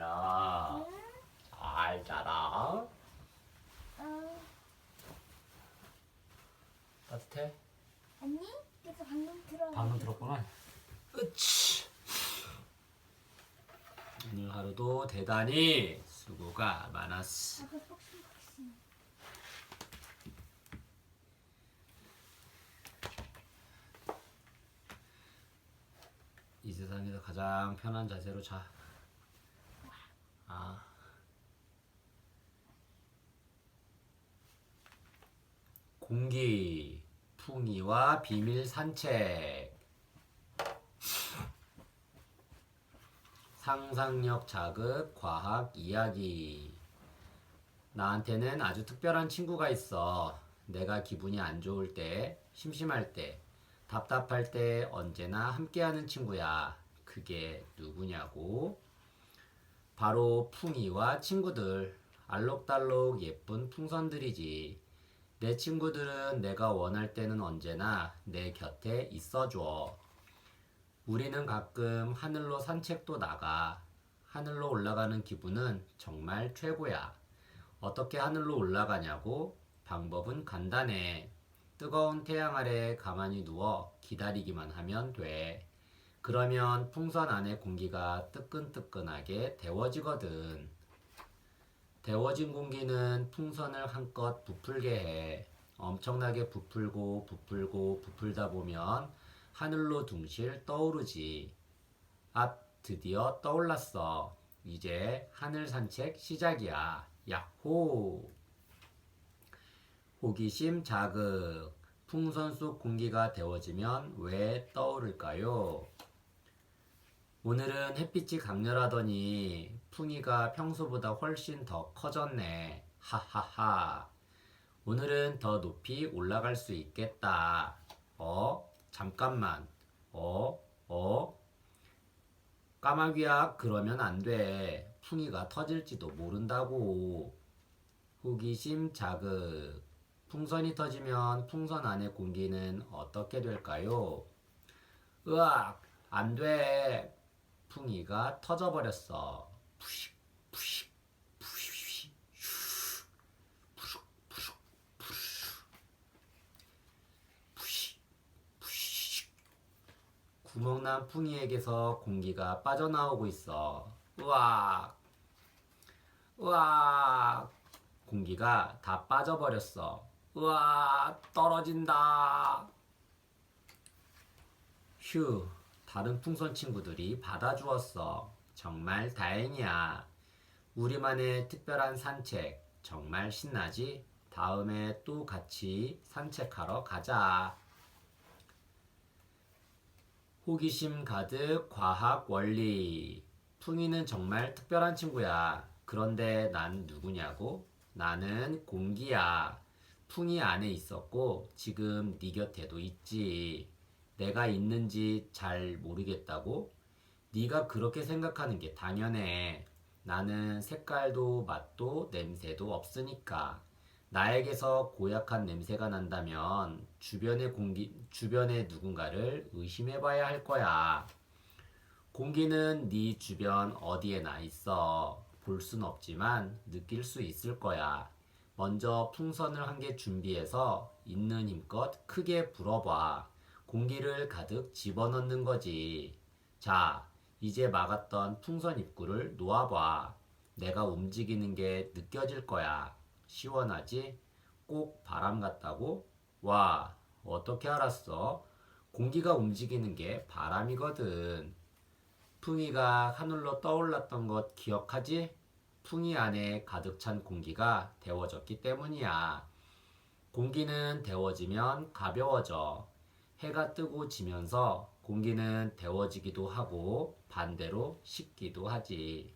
얘들아, 잘 자라. 따뜻해? 아니, 그래서 방금 들어. 방금 들었구나. 으치. 오늘 하루도 대단히 수고가 많았어. 아빠 폭신폭신. 이 세상에서 가장 편한 자세로 자. 아. 공기, 풍이와 비밀 산책. 상상력 자극, 과학 이야기. 나한테는 아주 특별한 친구가 있어. 내가 기분이 안 좋을 때, 심심할 때, 답답할 때 언제나 함께하는 친구야. 그게 누구냐고? 바로 풍이와 친구들. 알록달록 예쁜 풍선들이지. 내 친구들은 내가 원할 때는 언제나 내 곁에 있어줘. 우리는 가끔 하늘로 산책도 나가. 하늘로 올라가는 기분은 정말 최고야. 어떻게 하늘로 올라가냐고? 방법은 간단해. 뜨거운 태양 아래 가만히 누워 기다리기만 하면 돼. 그러면 풍선 안의 공기가 뜨끈뜨끈하게 데워지거든. 데워진 공기는 풍선을 한껏 부풀게 해. 엄청나게 부풀고 부풀고 부풀다 보면 하늘로 둥실 떠오르지. 아, 드디어 떠올랐어. 이제 하늘 산책 시작이야. 야호! 호기심 자극. 풍선 속 공기가 데워지면 왜 떠오를까요? 오늘은 햇빛이 강렬하더니 풍이가 평소보다 훨씬 더 커졌네. 하하하. 오늘은 더 높이 올라갈 수 있겠다. 잠깐만. 까마귀야, 그러면 안 돼. 풍이가 터질지도 모른다고. 호기심 자극. 풍선이 터지면 풍선 안의 공기는 어떻게 될까요? 으악, 안 돼. 풍이가 터져버렸어. 푸식, 푸식, 푸식, 푸식, 푸식, 푸식, 푸식, 푸식. 구멍난 풍이에게서 공기가 빠져나오고 있어. 으악, 으악. 공기가 다 빠져버렸어. 으악, 떨어진다. 휴, 다른 풍선 친구들이 받아주었어. 정말 다행이야. 우리만의 특별한 산책, 정말 신나지? 다음에 또 같이 산책하러 가자. 호기심 가득 과학 원리. 풍이는 정말 특별한 친구야. 그런데 난 누구냐고? 나는 공기야. 풍이 안에 있었고 지금 네 곁에도 있지. 내가 있는지 잘 모르겠다고? 네가 그렇게 생각하는 게 당연해. 나는 색깔도 맛도 냄새도 없으니까. 나에게서 고약한 냄새가 난다면 주변의 누군가를 의심해 봐야 할 거야. 공기는 네 주변 어디에나 있어. 볼 순 없지만 느낄 수 있을 거야. 먼저 풍선을 한 개 준비해서 있는 힘껏 크게 불어봐. 공기를 가득 집어넣는 거지. 자, 이제 막았던 풍선 입구를 놓아봐. 내가 움직이는 게 느껴질 거야. 시원하지? 꼭 바람 같다고? 와, 어떻게 알았어? 공기가 움직이는 게 바람이거든. 풍이가 하늘로 떠올랐던 것 기억하지? 풍이 안에 가득 찬 공기가 데워졌기 때문이야. 공기는 데워지면 가벼워져. 해가 뜨고 지면서 공기는 데워지기도 하고 반대로 식기도 하지.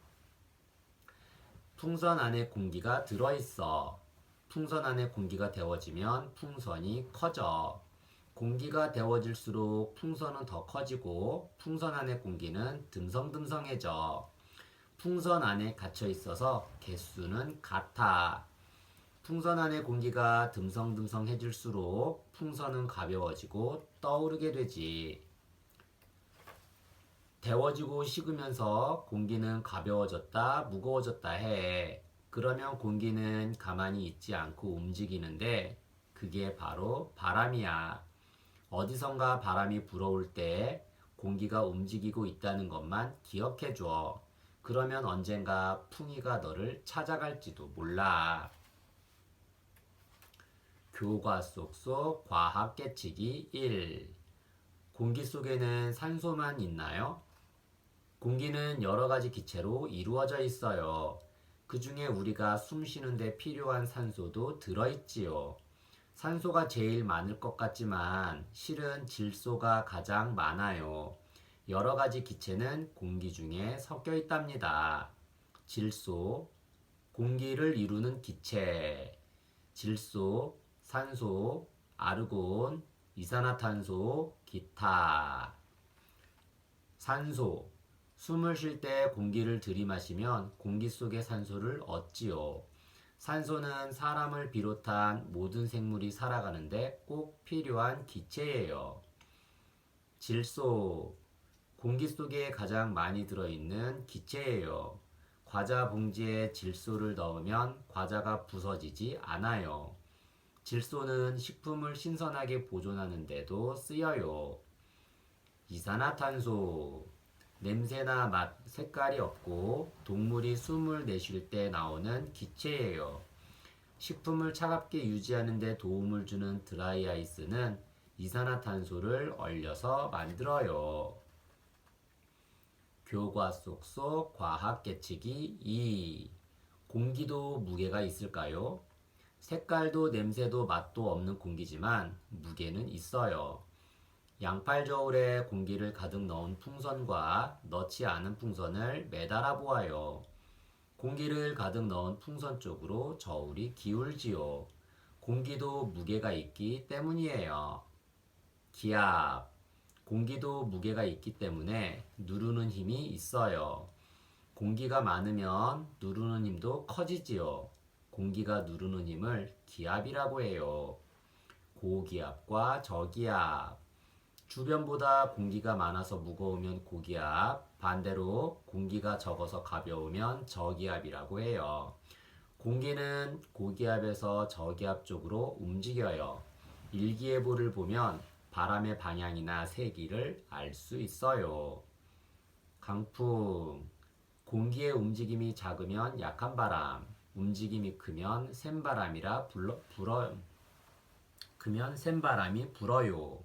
풍선 안에 공기가 들어있어. 풍선 안에 공기가 데워지면 풍선이 커져. 공기가 데워질수록 풍선은 더 커지고 풍선 안의 공기는 듬성듬성해져. 풍선 안에 갇혀 있어서 개수는 같아. 풍선 안의 공기가 듬성듬성해질수록 풍선은 가벼워지고 떠오르게 되지. 데워지고 식으면서 공기는 가벼워졌다, 무거워졌다 해. 그러면 공기는 가만히 있지 않고 움직이는데 그게 바로 바람이야. 어디선가 바람이 불어올 때 공기가 움직이고 있다는 것만 기억해 줘. 그러면 언젠가 풍이가 너를 찾아갈지도 몰라. 교과 속 과학 깨치기 1. 공기 속에는 산소만 있나요? 공기는 여러 가지 기체로 이루어져 있어요. 그 중에 우리가 숨 쉬는데 필요한 산소도 들어있지요. 산소가 제일 많을 것 같지만 실은 질소가 가장 많아요. 여러 가지 기체는 공기 중에 섞여 있답니다. 질소, 공기를 이루는 기체, 질소, 산소, 아르곤, 이산화탄소, 기타. 산소, 숨을 쉴 때 공기를 들이마시면 공기 속의 산소를 얻지요. 산소는 사람을 비롯한 모든 생물이 살아가는데 꼭 필요한 기체예요. 질소, 공기 속에 가장 많이 들어있는 기체예요. 과자 봉지에 질소를 넣으면 과자가 부서지지 않아요. 질소는 식품을 신선하게 보존하는 데도 쓰여요. 이산화탄소, 냄새나 맛, 색깔이 없고 동물이 숨을 내쉴 때 나오는 기체예요. 식품을 차갑게 유지하는 데 도움을 주는 드라이아이스는 이산화탄소를 얼려서 만들어요. 교과 속 과학 깨치기 2. 공기도 무게가 있을까요? 색깔도 냄새도 맛도 없는 공기지만 무게는 있어요. 양팔 저울에 공기를 가득 넣은 풍선과 넣지 않은 풍선을 매달아 보아요. 공기를 가득 넣은 풍선 쪽으로 저울이 기울지요. 공기도 무게가 있기 때문이에요. 기압. 공기도 무게가 있기 때문에 누르는 힘이 있어요. 공기가 많으면 누르는 힘도 커지지요. 공기가 누르는 힘을 기압이라고 해요. 고기압과 저기압. 주변보다 공기가 많아서 무거우면 고기압, 반대로 공기가 적어서 가벼우면 저기압이라고 해요. 공기는 고기압에서 저기압 쪽으로 움직여요. 일기예보를 보면 바람의 방향이나 세기를 알 수 있어요. 강풍. 공기의 움직임이 작으면 약한 바람, 움직임이 크면 센 바람이라 크면 센 바람이 불어요.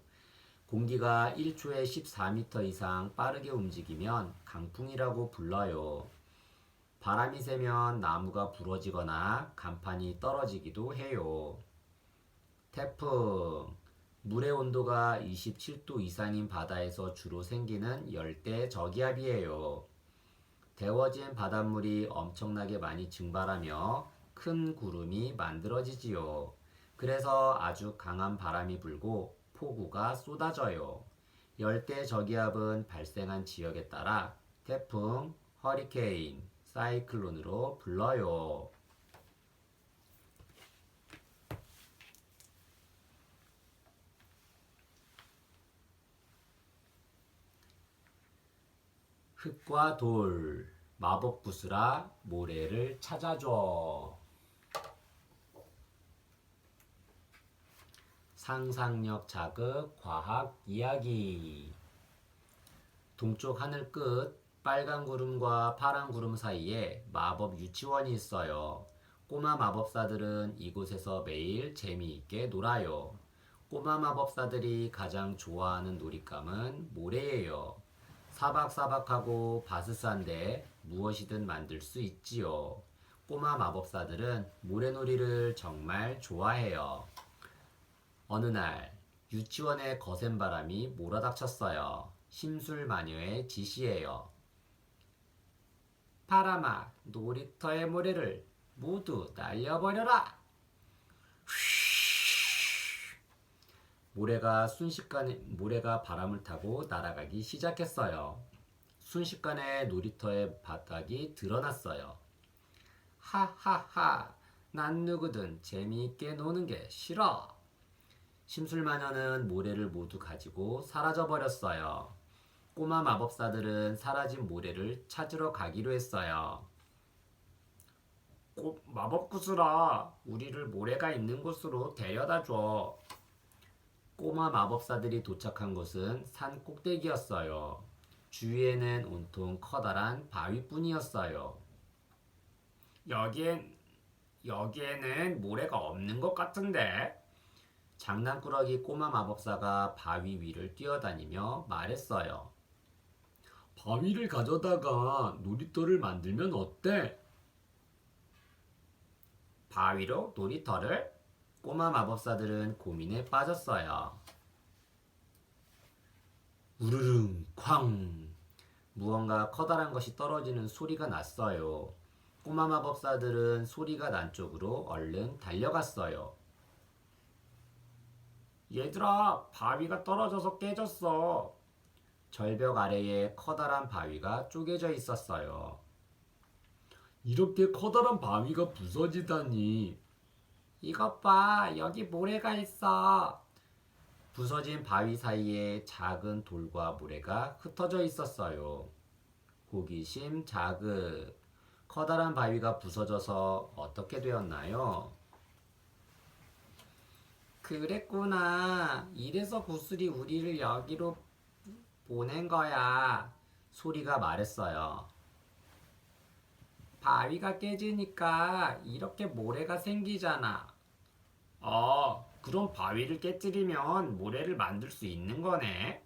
공기가 1초에 14m 이상 빠르게 움직이면 강풍이라고 불러요. 바람이 세면 나무가 부러지거나 간판이 떨어지기도 해요. 태풍. 물의 온도가 27도 이상인 바다에서 주로 생기는 열대 저기압이에요. 데워진 바닷물이 엄청나게 많이 증발하며 큰 구름이 만들어지지요. 그래서 아주 강한 바람이 불고 폭우가 쏟아져요. 열대 저기압은 발생한 지역에 따라 태풍, 허리케인, 사이클론으로 불러요. 흙과 돌, 마법 구슬아 모래를 찾아줘. 상상력 자극 과학 이야기. 동쪽 하늘 끝 빨간 구름과 파란 구름 사이에 마법 유치원이 있어요. 꼬마 마법사들은 이곳에서 매일 재미있게 놀아요. 꼬마 마법사들이 가장 좋아하는 놀잇감은 모래예요. 사박사박하고 바스스한데 무엇이든 만들 수 있지요. 꼬마 마법사들은 모래놀이를 정말 좋아해요. 어느 날 유치원에 거센 바람이 몰아닥쳤어요. 심술마녀의 지시예요. 바람아, 놀이터의 모래를 모두 날려버려라. 모래가 바람을 타고 날아가기 시작했어요. 순식간에 놀이터의 바닥이 드러났어요. 하하하, 난 누구든 재미있게 노는 게 싫어. 심술마녀는 모래를 모두 가지고 사라져 버렸어요. 꼬마 마법사들은 사라진 모래를 찾으러 가기로 했어요. 마법구슬아, 우리를 모래가 있는 곳으로 데려다 줘. 꼬마 마법사들이 도착한 곳은 산 꼭대기였어요. 주위에는 온통 커다란 바위뿐이었어요. 여기에는 모래가 없는 것 같은데? 장난꾸러기 꼬마 마법사가 바위 위를 뛰어다니며 말했어요. 바위를 가져다가 놀이터를 만들면 어때? 바위로 놀이터를? 꼬마 마법사들은 고민에 빠졌어요. 우르릉 쾅! 무언가 커다란 것이 떨어지는 소리가 났어요. 꼬마 마법사들은 소리가 난 쪽으로 얼른 달려갔어요. 얘들아, 바위가 떨어져서 깨졌어. 절벽 아래에 커다란 바위가 쪼개져 있었어요. 이렇게 커다란 바위가 부서지다니. 이것 봐, 여기 모래가 있어. 부서진 바위 사이에 작은 돌과 모래가 흩어져 있었어요. 호기심 자극. 커다란 바위가 부서져서 어떻게 되었나요? 그랬구나. 이래서 구슬이 우리를 여기로 보낸 거야. 소리가 말했어요. 바위가 깨지니까 이렇게 모래가 생기잖아. 그럼 바위를 깨뜨리면 모래를 만들 수 있는 거네.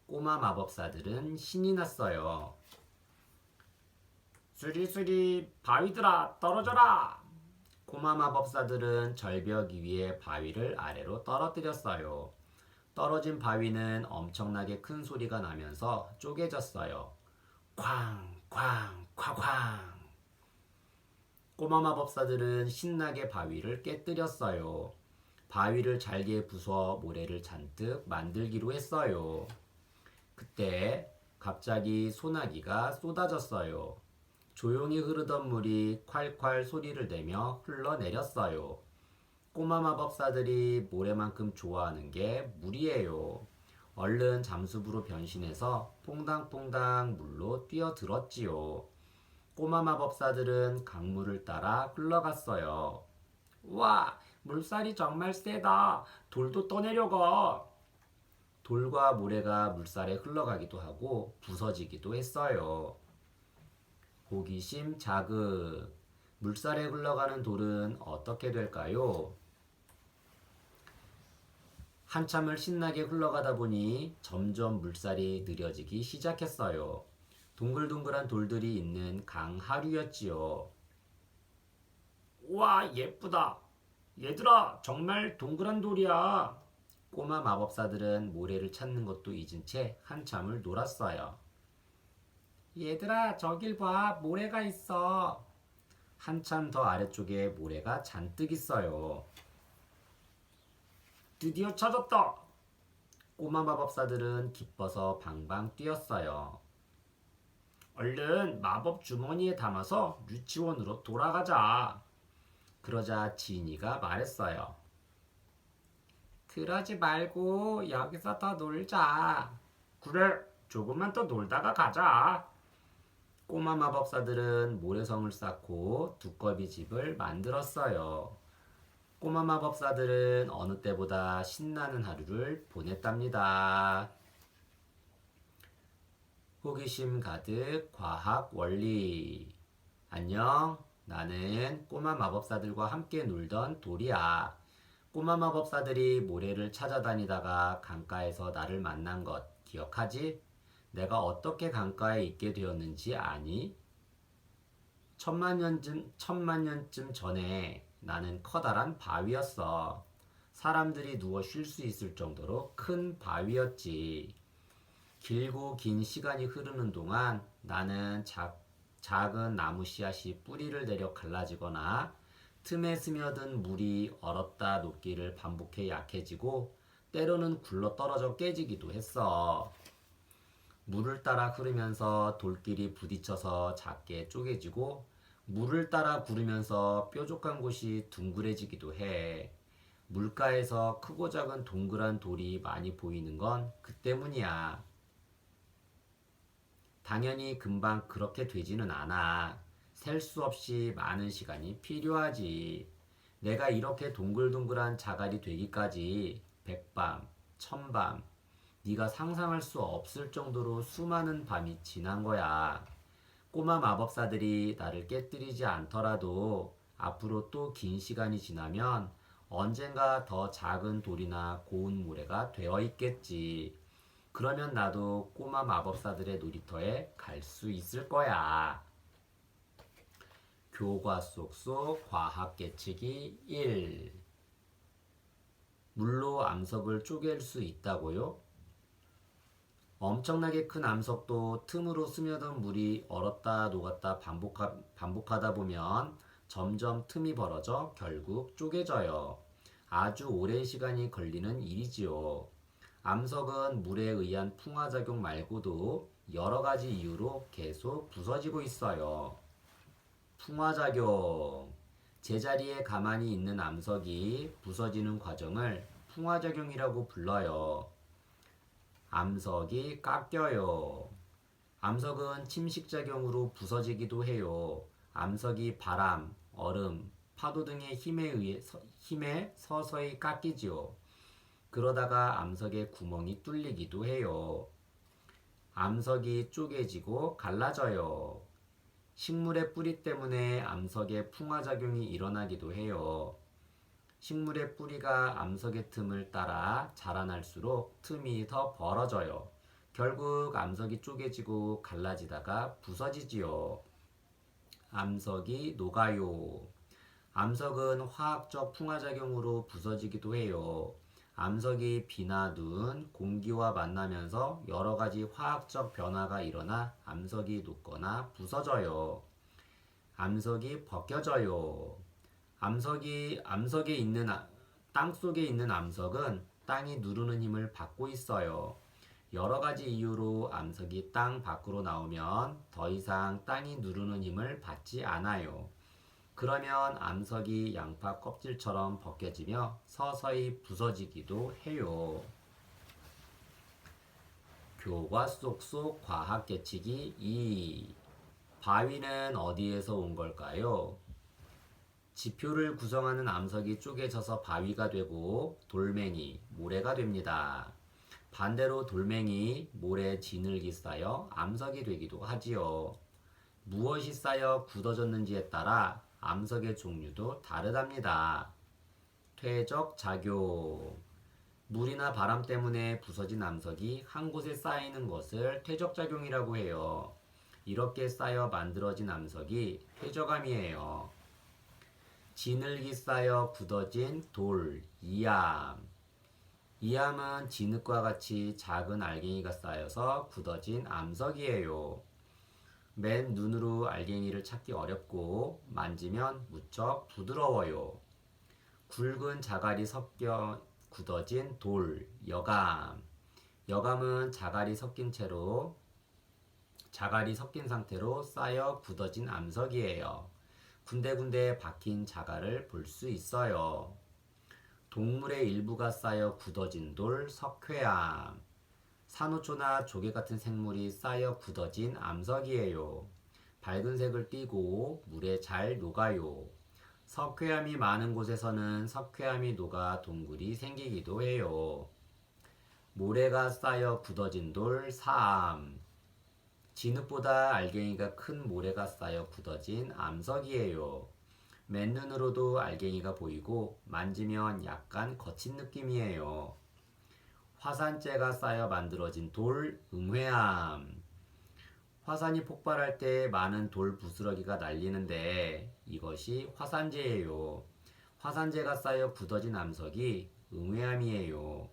꼬마 마법사들은 신이 났어요. 수리수리 바위들아 떨어져라. 꼬마 마법사들은 절벽 위에 바위를 아래로 떨어뜨렸어요. 떨어진 바위는 엄청나게 큰 소리가 나면서 쪼개졌어요. 쾅, 쾅, 쾅쾅. 꼬마 마법사들은 신나게 바위를 깨뜨렸어요. 바위를 잘게 부숴 모래를 잔뜩 만들기로 했어요. 그때 갑자기 소나기가 쏟아졌어요. 조용히 흐르던 물이 콸콸 소리를 내며 흘러내렸어요. 꼬마 마법사들이 모래만큼 좋아하는 게 물이에요. 얼른 잠수부로 변신해서 퐁당퐁당 물로 뛰어들었지요. 꼬마 마법사들은 강물을 따라 흘러갔어요. 우와, 물살이 정말 세다. 돌도 떠내려가. 돌과 모래가 물살에 흘러가기도 하고 부서지기도 했어요. 호기심 자극. 물살에 흘러가는 돌은 어떻게 될까요? 한참을 신나게 흘러가다 보니 점점 물살이 느려지기 시작했어요. 동글동글한 돌들이 있는 강 하류였지요. 우와, 예쁘다. 얘들아, 정말 동그란 돌이야. 꼬마 마법사들은 모래를 찾는 것도 잊은 채 한참을 놀았어요. 얘들아, 저길 봐. 모래가 있어. 한참 더 아래쪽에 모래가 잔뜩 있어요. 드디어 찾았다. 꼬마 마법사들은 기뻐서 방방 뛰었어요. 얼른 마법 주머니에 담아서 유치원으로 돌아가자. 그러자 지니가 말했어요. 그러지 말고 여기서 더 놀자. 그래, 조금만 더 놀다가 가자. 꼬마 마법사들은 모래성을 쌓고 두꺼비 집을 만들었어요. 꼬마 마법사들은 어느 때보다 신나는 하루를 보냈답니다. 호기심 가득 과학 원리. 안녕, 나는 꼬마 마법사들과 함께 놀던 돌이야. 꼬마 마법사들이 모래를 찾아다니다가 강가에서 나를 만난 것 기억하지? 내가 어떻게 강가에 있게 되었는지 아니? 천만 년쯤 전에 나는 커다란 바위였어. 사람들이 누워 쉴 수 있을 정도로 큰 바위였지. 길고 긴 시간이 흐르는 동안 나는 작은 나무 씨앗이 뿌리를 내려 갈라지거나 틈에 스며든 물이 얼었다 녹기를 반복해 약해지고 때로는 굴러 떨어져 깨지기도 했어. 물을 따라 흐르면서 돌끼리 부딪혀서 작게 쪼개지고 물을 따라 구르면서 뾰족한 곳이 둥그레지기도 해. 물가에서 크고 작은 동그란 돌이 많이 보이는 건 그 때문이야. 당연히 금방 그렇게 되지는 않아. 셀 수 없이 많은 시간이 필요하지. 내가 이렇게 동글동글한 자갈이 되기까지 백밤, 천밤, 네가 상상할 수 없을 정도로 수많은 밤이 지난 거야. 꼬마 마법사들이 나를 깨뜨리지 않더라도 앞으로 또 긴 시간이 지나면 언젠가 더 작은 돌이나 고운 모래가 되어 있겠지. 그러면 나도 꼬마 마법사들의 놀이터에 갈 수 있을 거야. 교과 속 과학 깨치기 1. 물로 암석을 쪼갤 수 있다고요? 엄청나게 큰 암석도 틈으로 스며든 물이 얼었다 녹았다 반복하다 보면 점점 틈이 벌어져 결국 쪼개져요. 아주 오랜 시간이 걸리는 일이지요. 암석은 물에 의한 풍화작용 말고도 여러 가지 이유로 계속 부서지고 있어요. 풍화작용. 제자리에 가만히 있는 암석이 부서지는 과정을 풍화작용이라고 불러요. 암석이 깎여요. 암석은 침식작용으로 부서지기도 해요. 암석이 바람, 얼음, 파도 등의 힘에 서서히 깎이지요. 그러다가 암석의 구멍이 뚫리기도 해요. 암석이 쪼개지고 갈라져요. 식물의 뿌리 때문에 암석에 풍화작용이 일어나기도 해요. 식물의 뿌리가 암석의 틈을 따라 자라날수록 틈이 더 벌어져요. 결국 암석이 쪼개지고 갈라지다가 부서지지요. 암석이 녹아요. 암석은 화학적 풍화작용으로 부서지기도 해요. 암석이 비나 눈, 공기와 만나면서 여러 가지 화학적 변화가 일어나 암석이 녹거나 부서져요. 암석이 벗겨져요. 땅 속에 있는 암석은 땅이 누르는 힘을 받고 있어요. 여러 가지 이유로 암석이 땅 밖으로 나오면 더 이상 땅이 누르는 힘을 받지 않아요. 그러면 암석이 양파 껍질처럼 벗겨지며 서서히 부서지기도 해요. 교과 속 과학 깨치기 2. 바위는 어디에서 온 걸까요? 지표를 구성하는 암석이 쪼개져서 바위가 되고 돌멩이, 모래가 됩니다. 반대로 돌멩이, 모래, 진흙이 쌓여 암석이 되기도 하지요. 무엇이 쌓여 굳어졌는지에 따라 암석의 종류도 다르답니다. 퇴적 작용. 물이나 바람 때문에 부서진 암석이 한 곳에 쌓이는 것을 퇴적 작용이라고 해요. 이렇게 쌓여 만들어진 암석이 퇴적암이에요. 진흙이 쌓여 굳어진 돌, 이암. 이암은 진흙과 같이 작은 알갱이가 쌓여서 굳어진 암석이에요. 맨 눈으로 알갱이를 찾기 어렵고 만지면 무척 부드러워요. 굵은 자갈이 섞여 굳어진 돌, 여감. 여감은 자갈이 섞인 상태로 쌓여 굳어진 암석이에요. 군데군데 박힌 자갈을 볼 수 있어요. 동물의 일부가 쌓여 굳어진 돌, 석회암. 산호초나 조개 같은 생물이 쌓여 굳어진 암석이에요. 밝은 색을 띠고 물에 잘 녹아요. 석회암이 많은 곳에서는 석회암이 녹아 동굴이 생기기도 해요. 모래가 쌓여 굳어진 돌, 사암. 진흙보다 알갱이가 큰 모래가 쌓여 굳어진 암석이에요. 맨눈으로도 알갱이가 보이고 만지면 약간 거친 느낌이에요. 화산재가 쌓여 만들어진 돌, 응회암. 화산이 폭발할 때 많은 돌 부스러기가 날리는데 이것이 화산재예요. 화산재가 쌓여 굳어진 암석이 응회암이에요.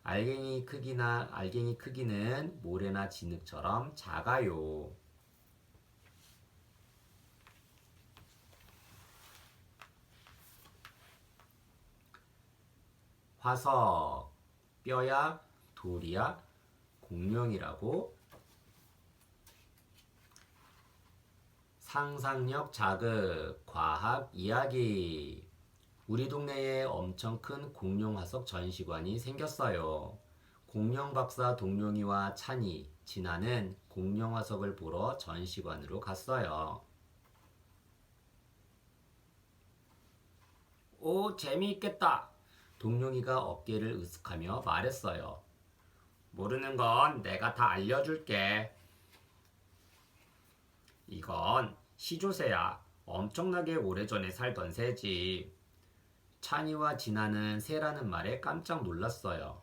알갱이 크기는 모래나 진흙처럼 작아요. 화석. 뼈야, 돌이야, 공룡이라고? 상상력 자극, 과학 이야기. 우리 동네에 엄청 큰 공룡 화석 전시관이 생겼어요. 공룡 박사 동룡이와 찬이, 진아는 공룡 화석을 보러 전시관으로 갔어요. 오, 재미있겠다. 동룡이가 어깨를 으쓱하며 말했어요. 모르는 건 내가 다 알려줄게. 이건 시조새야. 엄청나게 오래전에 살던 새지. 찬이와 진아는 새라는 말에 깜짝 놀랐어요.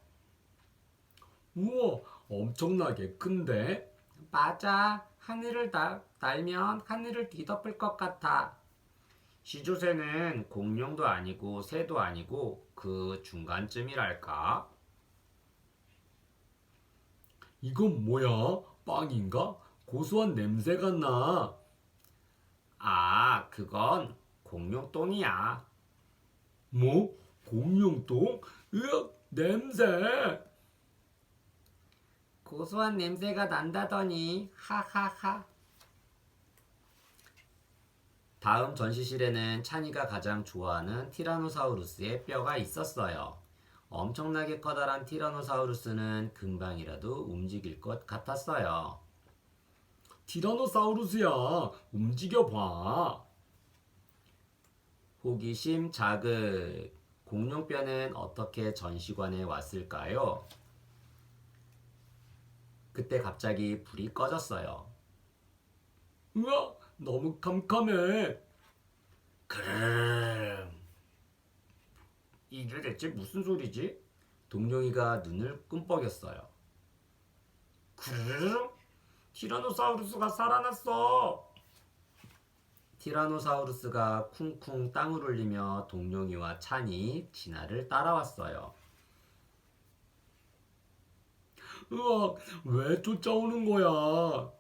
우와, 엄청나게 큰데? 맞아. 하늘을 날면 하늘을 뒤덮을 것 같아. 시조새는 공룡도 아니고 새도 아니고 그 중간쯤이랄까? 이건 뭐야? 빵인가? 고소한 냄새가 나. 아, 그건 공룡똥이야. 뭐? 공룡똥? 으악, 냄새! 고소한 냄새가 난다더니 하하하. 다음 전시실에는 찬이가 가장 좋아하는 티라노사우루스의 뼈가 있었어요. 엄청나게 커다란 티라노사우루스는 금방이라도 움직일 것 같았어요. 티라노사우루스야, 움직여봐. 호기심 자극. 공룡뼈는 어떻게 전시관에 왔을까요? 그때 갑자기 불이 꺼졌어요. 우와, 너무 캄캄해. 그럼 이게 대체 무슨 소리지? 동룡이가 눈을 끔뻑였어요. 그럼 티라노사우루스가 살아났어. 티라노사우루스가 쿵쿵 땅을 울리며 동룡이와 찬이, 진아를 따라왔어요. 으악, 왜 쫓아오는 거야?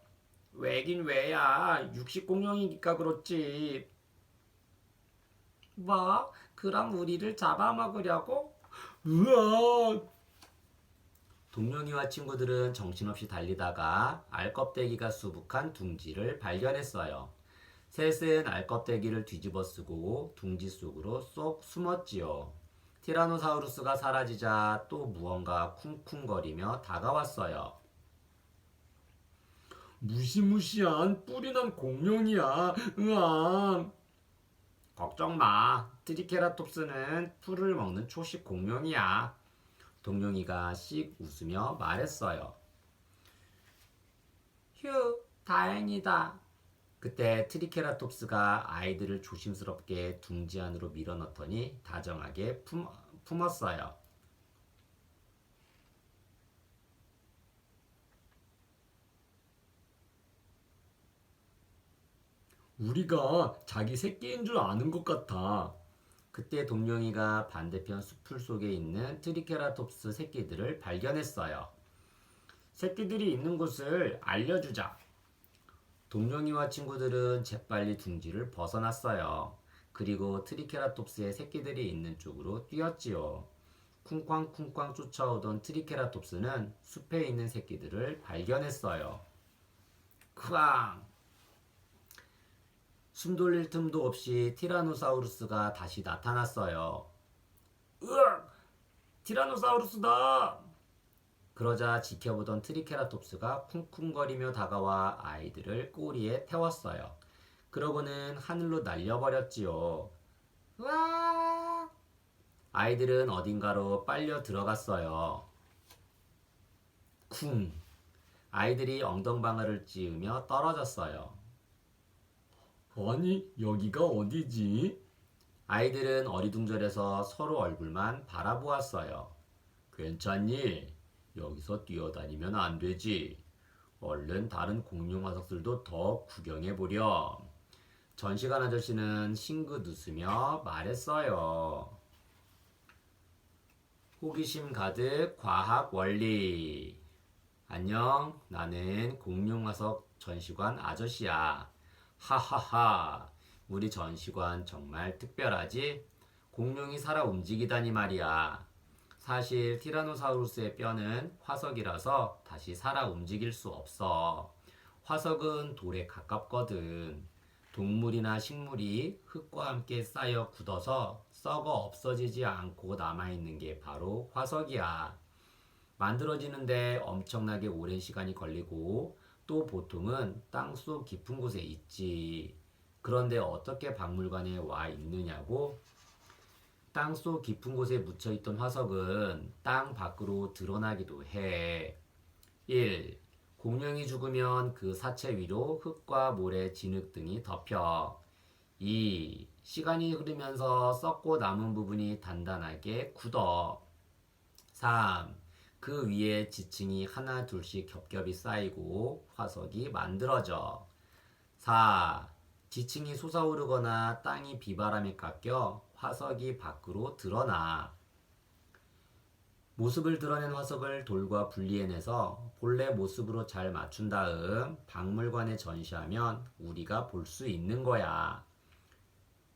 왜긴 왜야. 육식공룡이니까 그렇지. 뭐? 그럼 우리를 잡아먹으려고? 으악! 동룡이와 친구들은 정신없이 달리다가 알껍데기가 수북한 둥지를 발견했어요. 셋은 알껍데기를 뒤집어 쓰고 둥지 속으로 쏙 숨었지요. 티라노사우루스가 사라지자 또 무언가 쿵쿵거리며 다가왔어요. 무시무시한 뿔이난 공룡이야. 으앙. 걱정 마. 트리케라톱스는 풀을 먹는 초식 공룡이야. 동룡이가 씩 웃으며 말했어요. 휴, 다행이다. 그때 트리케라톱스가 아이들을 조심스럽게 둥지 안으로 밀어넣더니 다정하게 품었어요. 우리가 자기 새끼인 줄 아는 것 같아. 그때 동룡이가 반대편 숲풀 속에 있는 트리케라톱스 새끼들을 발견했어요. 새끼들이 있는 곳을 알려주자. 동룡이와 친구들은 재빨리 둥지를 벗어났어요. 그리고 트리케라톱스의 새끼들이 있는 쪽으로 뛰었지요. 쿵쾅쿵쾅 쫓아오던 트리케라톱스는 숲에 있는 새끼들을 발견했어요. 크앙! 숨 돌릴 틈도 없이 티라노사우루스가 다시 나타났어요. 으악! 티라노사우루스다! 그러자 지켜보던 트리케라톱스가 쿵쿵거리며 다가와 아이들을 꼬리에 태웠어요. 그러고는 하늘로 날려버렸지요. 와! 아이들은 어딘가로 빨려 들어갔어요. 쿵! 아이들이 엉덩방아를 찧으며 떨어졌어요. 아니, 여기가 어디지? 아이들은 어리둥절해서 서로 얼굴만 바라보았어요. 괜찮니? 여기서 뛰어다니면 안 되지. 얼른 다른 공룡 화석들도 더 구경해보렴. 전시관 아저씨는 싱긋 웃으며 말했어요. 호기심 가득 과학 원리. 안녕, 나는 공룡 화석 전시관 아저씨야. 하하하, 우리 전시관 정말 특별하지? 공룡이 살아 움직이다니 말이야. 사실 티라노사우루스의 뼈는 화석이라서 다시 살아 움직일 수 없어. 화석은 돌에 가깝거든. 동물이나 식물이 흙과 함께 쌓여 굳어서 썩어 없어지지 않고 남아있는 게 바로 화석이야. 만들어지는데 엄청나게 오랜 시간이 걸리고 또 보통은 땅속 깊은 곳에 있지. 그런데 어떻게 박물관에 와 있느냐고? 땅속 깊은 곳에 묻혀있던 화석은 땅 밖으로 드러나기도 해. 1. 공룡이 죽으면 그 사체 위로 흙과 모래, 진흙 등이 덮여. 2. 시간이 흐르면서 썩고 남은 부분이 단단하게 굳어. 3. 그 위에 지층이 하나 둘씩 겹겹이 쌓이고 화석이 만들어져. 4. 지층이 솟아오르거나 땅이 비바람에 깎여 화석이 밖으로 드러나. 모습을 드러낸 화석을 돌과 분리해내서 본래 모습으로 잘 맞춘 다음 박물관에 전시하면 우리가 볼 수 있는 거야.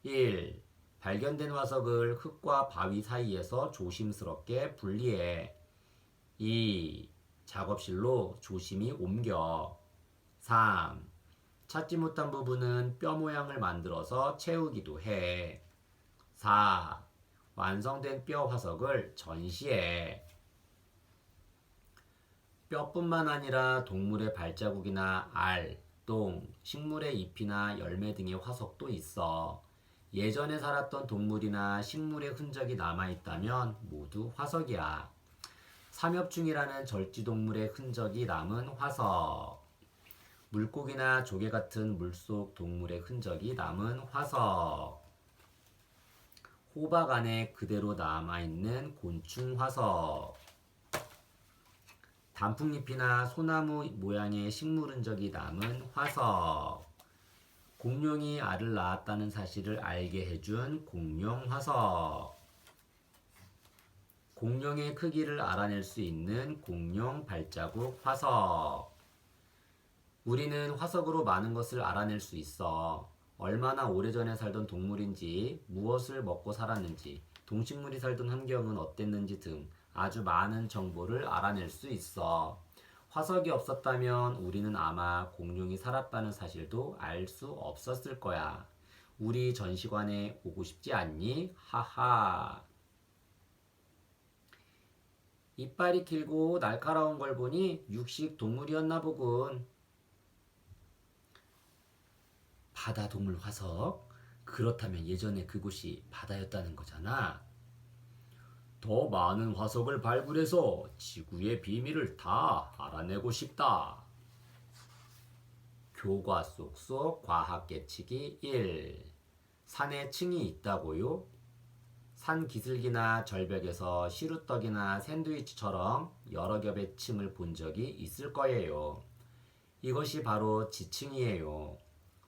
1. 발견된 화석을 흙과 바위 사이에서 조심스럽게 분리해. 2. 작업실로 조심히 옮겨. 3. 찾지 못한 부분은 뼈 모양을 만들어서 채우기도 해. 4. 완성된 뼈 화석을 전시해. 뼈뿐만 아니라 동물의 발자국이나 알, 똥, 식물의 잎이나 열매 등의 화석도 있어. 예전에 살았던 동물이나 식물의 흔적이 남아있다면 모두 화석이야. 삼엽충이라는 절지동물의 흔적이 남은 화석. 물고기나 조개 같은 물속 동물의 흔적이 남은 화석. 호박 안에 그대로 남아있는 곤충 화석. 단풍잎이나 소나무 모양의 식물 흔적이 남은 화석. 공룡이 알을 낳았다는 사실을 알게 해준 공룡 화석. 공룡의 크기를 알아낼 수 있는 공룡 발자국 화석. 우리는 화석으로 많은 것을 알아낼 수 있어. 얼마나 오래전에 살던 동물인지, 무엇을 먹고 살았는지, 동식물이 살던 환경은 어땠는지 등 아주 많은 정보를 알아낼 수 있어. 화석이 없었다면 우리는 아마 공룡이 살았다는 사실도 알 수 없었을 거야. 우리 전시관에 오고 싶지 않니? 하하. 이빨이 길고 날카로운 걸 보니 육식 동물이었나 보군. 바다 동물 화석? 그렇다면 예전에 그곳이 바다였다는 거잖아. 더 많은 화석을 발굴해서 지구의 비밀을 다 알아내고 싶다. 교과 속 과학 깨치기 1. 산에 층이 있다고요? 산 기슭이나 절벽에서 시루떡이나 샌드위치처럼 여러 겹의 층을 본 적이 있을 거예요. 이것이 바로 지층이에요.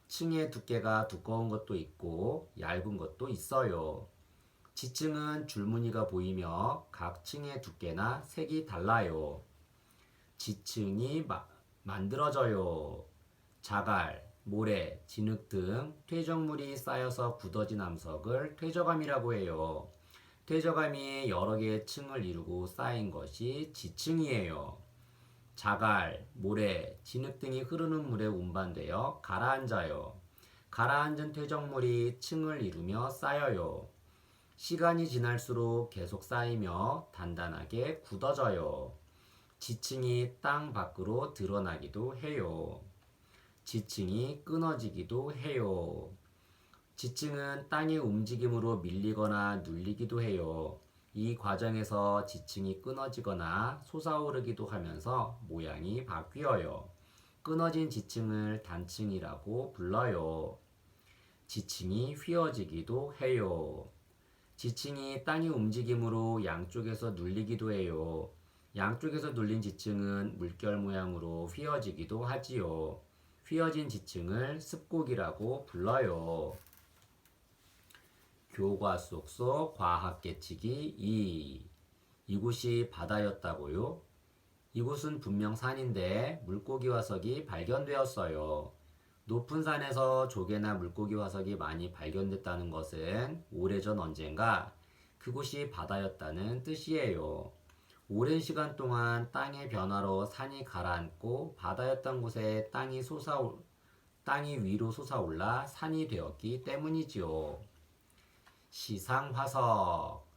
층의 두께가 두꺼운 것도 있고 얇은 것도 있어요. 지층은 줄무늬가 보이며 각 층의 두께나 색이 달라요. 지층이 만들어져요. 자갈, 모래, 진흙 등 퇴적물이 쌓여서 굳어진 암석을 퇴적암이라고 해요. 퇴적암이 여러 개의 층을 이루고 쌓인 것이 지층이에요. 자갈, 모래, 진흙 등이 흐르는 물에 운반되어 가라앉아요. 가라앉은 퇴적물이 층을 이루며 쌓여요. 시간이 지날수록 계속 쌓이며 단단하게 굳어져요. 지층이 땅 밖으로 드러나기도 해요. 지층이 끊어지기도 해요. 지층은 땅의 움직임으로 밀리거나 눌리기도 해요. 이 과정에서 지층이 끊어지거나 솟아오르기도 하면서 모양이 바뀌어요. 끊어진 지층을 단층이라고 불러요. 지층이 휘어지기도 해요. 지층이 땅의 움직임으로 양쪽에서 눌리기도 해요. 양쪽에서 눌린 지층은 물결 모양으로 휘어지기도 하지요. 휘어진 지층을 습곡이라고 불러요. 교과 속 과학 깨치기 2. 이곳이 바다였다고요? 이곳은 분명 산인데 물고기 화석이 발견되었어요. 높은 산에서 조개나 물고기 화석이 많이 발견됐다는 것은 오래전 언젠가 그곳이 바다였다는 뜻이에요. 오랜 시간 동안 땅의 변화로 산이 가라앉고 바다였던 곳에 땅이 위로 솟아올라 산이 되었기 때문이지요. 시상 화석.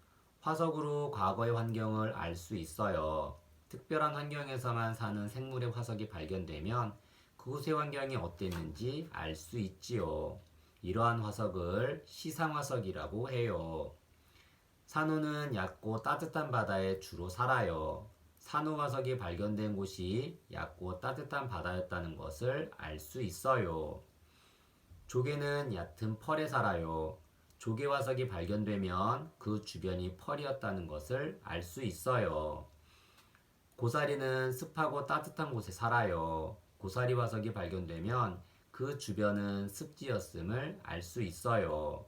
화석으로 과거의 환경을 알 수 있어요. 특별한 환경에서만 사는 생물의 화석이 발견되면 그곳의 환경이 어땠는지 알 수 있지요. 이러한 화석을 시상화석이라고 해요. 산호는 얕고 따뜻한 바다에 주로 살아요. 산호 화석이 발견된 곳이 얕고 따뜻한 바다였다는 것을 알 수 있어요. 조개는 얕은 펄에 살아요. 조개 화석이 발견되면 그 주변이 펄이었다는 것을 알 수 있어요. 고사리는 습하고 따뜻한 곳에 살아요. 고사리 화석이 발견되면 그 주변은 습지였음을 알 수 있어요.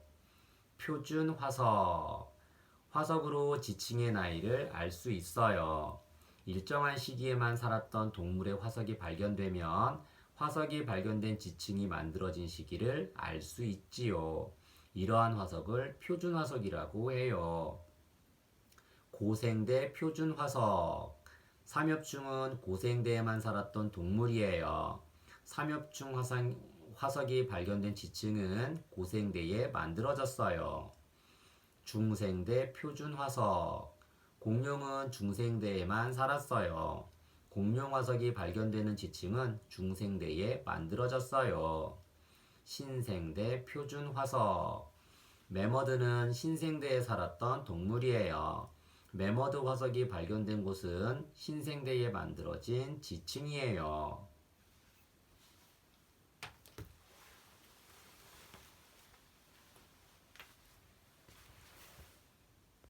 표준 화석. 화석으로 지층의 나이를 알 수 있어요. 일정한 시기에만 살았던 동물의 화석이 발견되면 화석이 발견된 지층이 만들어진 시기를 알 수 있지요. 이러한 화석을 표준 화석이라고 해요. 고생대 표준 화석. 삼엽충은 고생대에만 살았던 동물이에요. 삼엽충 화석이 발견된 지층은 고생대에 만들어졌어요. 중생대 표준 화석. 공룡은 중생대에만 살았어요. 공룡 화석이 발견되는 지층은 중생대에 만들어졌어요. 신생대 표준 화석. 매머드는 신생대에 살았던 동물이에요. 매머드 화석이 발견된 곳은 신생대에 만들어진 지층이에요.